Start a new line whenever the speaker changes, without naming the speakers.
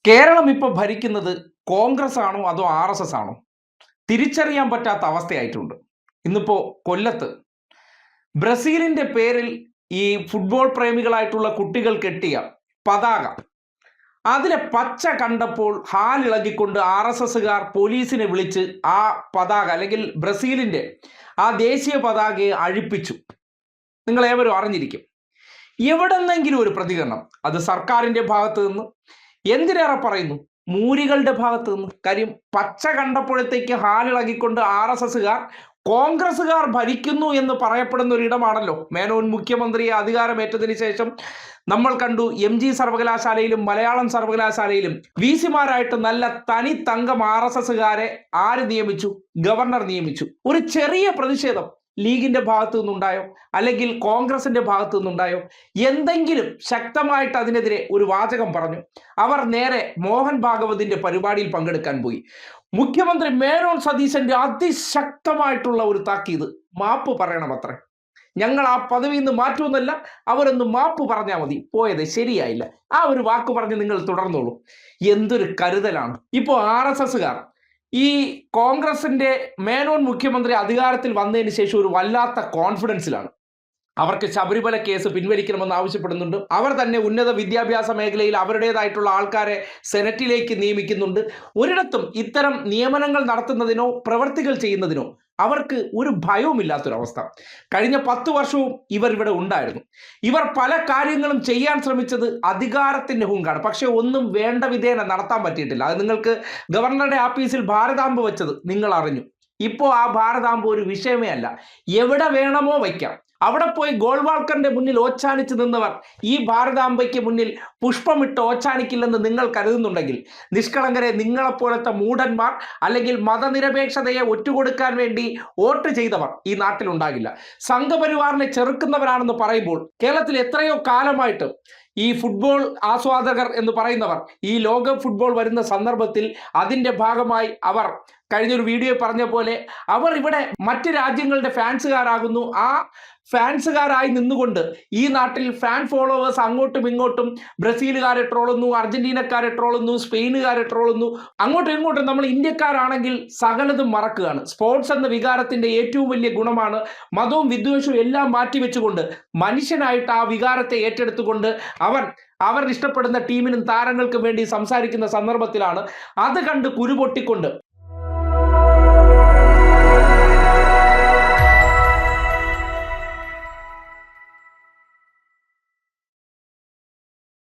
കേരളം ഇപ്പോൾ ഭരിക്കുന്നത് കോൺഗ്രസ് ആണോ അതോ ആർഎസ്എസ് ആണോ? തിരിച്ചറിയാൻ പറ്റാത്ത അവസ്ഥയായിട്ടുണ്ട്. ഇന്നിപ്പോൾ കൊല്ലത്ത് ബ്രസീലിന്റെ പേരിൽ ഈ ഫുട്ബോൾ പ്രേമികളായിട്ടുള്ള കുട്ടികൾ കെട്ടിയ പതാക, അതിലെ പച്ച കണ്ടപ്പോൾ ഹാലിളകിക്കൊണ്ട് ആർഎസ്എസ്സുകാർ പോലീസിനെ വിളിച്ച് ആ പതാക അല്ലെങ്കിൽ ബ്രസീലിന്റെ ആ ദേശീയ പതാകയെ അഴിപ്പിച്ചു. നിങ്ങൾ ഏവരും അറിഞ്ഞിരിക്കും. എവിടെന്നെങ്കിലും ഒരു പ്രതികരണം, അത് സർക്കാരിന്റെ ഭാഗത്ത് നിന്ന്, എന്തിനേറെ പറയുന്നു മൂരികളുടെ ഭാഗത്ത് നിന്ന്. കാര്യം പച്ച കണ്ടപ്പോഴത്തേക്ക് ഹാലിളകിക്കൊണ്ട് ആർഎസ്എസ്സുകാർ കോൺഗ്രസ്സുകാർ ഭരിക്കുന്നു എന്ന് പറയപ്പെടുന്ന ഒരിടമാണല്ലോ മേനോൻ മുഖ്യമന്ത്രിയെ അധികാരമേറ്റതിന് ശേഷം നമ്മൾ കണ്ടു. MG സർവകലാശാലയിലും മലയാളം സർവകലാശാലയിലും വിസിമാരായിട്ട് നല്ല തനി തങ്കം ആർഎസ്എസ്സുകാരെ ആര് നിയമിച്ചു? ഗവർണർ നിയമിച്ചു. ഒരു ചെറിയ പ്രതിഷേധം ലീഗിന്റെ ഭാഗത്തു നിന്നുണ്ടായോ അല്ലെങ്കിൽ കോൺഗ്രസിന്റെ ഭാഗത്തു നിന്നുണ്ടായോ? എന്തെങ്കിലും ശക്തമായിട്ട് അതിനെതിരെ ഒരു വാചകം പറഞ്ഞു? അവർ നേരെ മോഹൻ ഭാഗവതിന്റെ പരിപാടിയിൽ പങ്കെടുക്കാൻ പോയി. മുഖ്യമന്ത്രി മേനോൻ സതീശന്റെ അതിശക്തമായിട്ടുള്ള ഒരു താക്കീത്, മാപ്പ് പറയണം അത്രേ. ഞങ്ങൾ ആ പദവിയിൽ നിന്ന് മാറ്റുമെന്നല്ല, അവരൊന്ന് മാപ്പ് പറഞ്ഞാൽ മതി, പോയത് ശരിയായില്ല, ആ ഒരു വാക്ക് പറഞ്ഞ് നിങ്ങൾ തുടർന്നോളൂ. എന്തൊരു കരുതലാണ്. ഇപ്പോൾ ആർഎസ്എസ്സുകാർ ഈ കോൺഗ്രസിന്റെ മേനോൻ മുഖ്യമന്ത്രി അധികാരത്തിൽ വന്നതിന് ശേഷം ഒരു വല്ലാത്ത കോൺഫിഡൻസിലാണ്. അവർക്ക് ശബരിമല കേസ് പിൻവലിക്കണമെന്ന് ആവശ്യപ്പെടുന്നുണ്ട്. അവർ തന്നെ ഉന്നത വിദ്യാഭ്യാസ മേഖലയിൽ അവരുടേതായിട്ടുള്ള ആൾക്കാരെ സെനറ്റിലേക്ക് നിയമിക്കുന്നുണ്ട്. ഒരിടത്തും ഇത്തരം നിയമനങ്ങൾ നടത്തുന്നതിനോ പ്രവർത്തികൾ ചെയ്യുന്നതിനോ അവർക്ക് ഒരു ഭയവുമില്ലാത്തൊരവസ്ഥ. കഴിഞ്ഞ 10 വർഷവും ഇവർ ഇവിടെ ഉണ്ടായിരുന്നു. ഇവർ പല കാര്യങ്ങളും ചെയ്യാൻ ശ്രമിച്ചത് അധികാരത്തിന്റെ ഹുങ്കാണ്. പക്ഷെ ഒന്നും വേണ്ട വിധേന നടത്താൻ പറ്റിയിട്ടില്ല. അത് നിങ്ങൾക്ക് ഗവർണറുടെ ആഫീസിൽ ഭാരതാംബ വെച്ചത് നിങ്ങൾ അറിഞ്ഞു. ഇപ്പോൾ ആ ഭാരതാംബ ഒരു വിഷയമേ അല്ല. എവിടെ വേണമോ വയ്ക്കാം. അവിടെ പോയി ഗോൾവാൾക്കറിന്റെ മുന്നിൽ ഓച്ചാനിച്ച് നിന്നവർ ഈ ഭാരതാംബയ്ക്ക് മുന്നിൽ പുഷ്പമിട്ട് ഓച്ചാനിക്കില്ലെന്ന് നിങ്ങൾ കരുതുന്നുണ്ടെങ്കിൽ, നിഷ്കളങ്കരെ, നിങ്ങളെപ്പോലത്തെ മൂഢന്മാർ അല്ലെങ്കിൽ മതനിരപേക്ഷതയെ ഒറ്റുകൊടുക്കാൻ വേണ്ടി വോട്ട് ചെയ്തവർ ഈ നാട്ടിലുണ്ടാകില്ല. സംഘപരിവാറിനെ ചെറുക്കുന്നവരാണെന്ന് പറയുമ്പോൾ കേരളത്തിൽ എത്രയോ കാലമായിട്ട് ഈ ഫുട്ബോൾ ആസ്വാദകർ എന്ന് പറയുന്നവർ ഈ ലോക ഫുട്ബോൾ വരുന്ന സന്ദർഭത്തിൽ അതിൻ്റെ ഭാഗമായി അവർ കഴിഞ്ഞൊരു വീഡിയോ പറഞ്ഞ പോലെ അവർ ഇവിടെ മറ്റ് രാജ്യങ്ങളുടെ ഫാൻസുകാരാകുന്നു. ആ ഫാൻസുകാരായി നിന്നുകൊണ്ട് ഈ നാട്ടിൽ ഫാൻ ഫോളോവേഴ്സ് അങ്ങോട്ടും ഇങ്ങോട്ടും ബ്രസീലുകാരെ ട്രോളുന്നു, അർജന്റീനക്കാരെ ട്രോളുന്നു, സ്പെയിനുകാരെ ട്രോളുന്നു. അങ്ങോട്ടും ഇങ്ങോട്ടും നമ്മൾ ഇന്ത്യക്കാരാണെങ്കിൽ സകലതും മറക്കുകയാണ്. സ്പോർട്സ് എന്ന വികാരത്തിന്റെ ഏറ്റവും വലിയ ഗുണമാണ് മതവും വിദ്വേഷവും എല്ലാം മാറ്റിവെച്ചുകൊണ്ട് മനുഷ്യനായിട്ട് ആ വികാരത്തെ ഏറ്റെടുത്തുകൊണ്ട് അവർ ഇഷ്ടപ്പെടുന്ന ടീമിനും താരങ്ങൾക്കും വേണ്ടി സംസാരിക്കുന്ന സന്ദർഭത്തിലാണ് അത് കണ്ട് കുരുപൊട്ടിക്കൊണ്ട്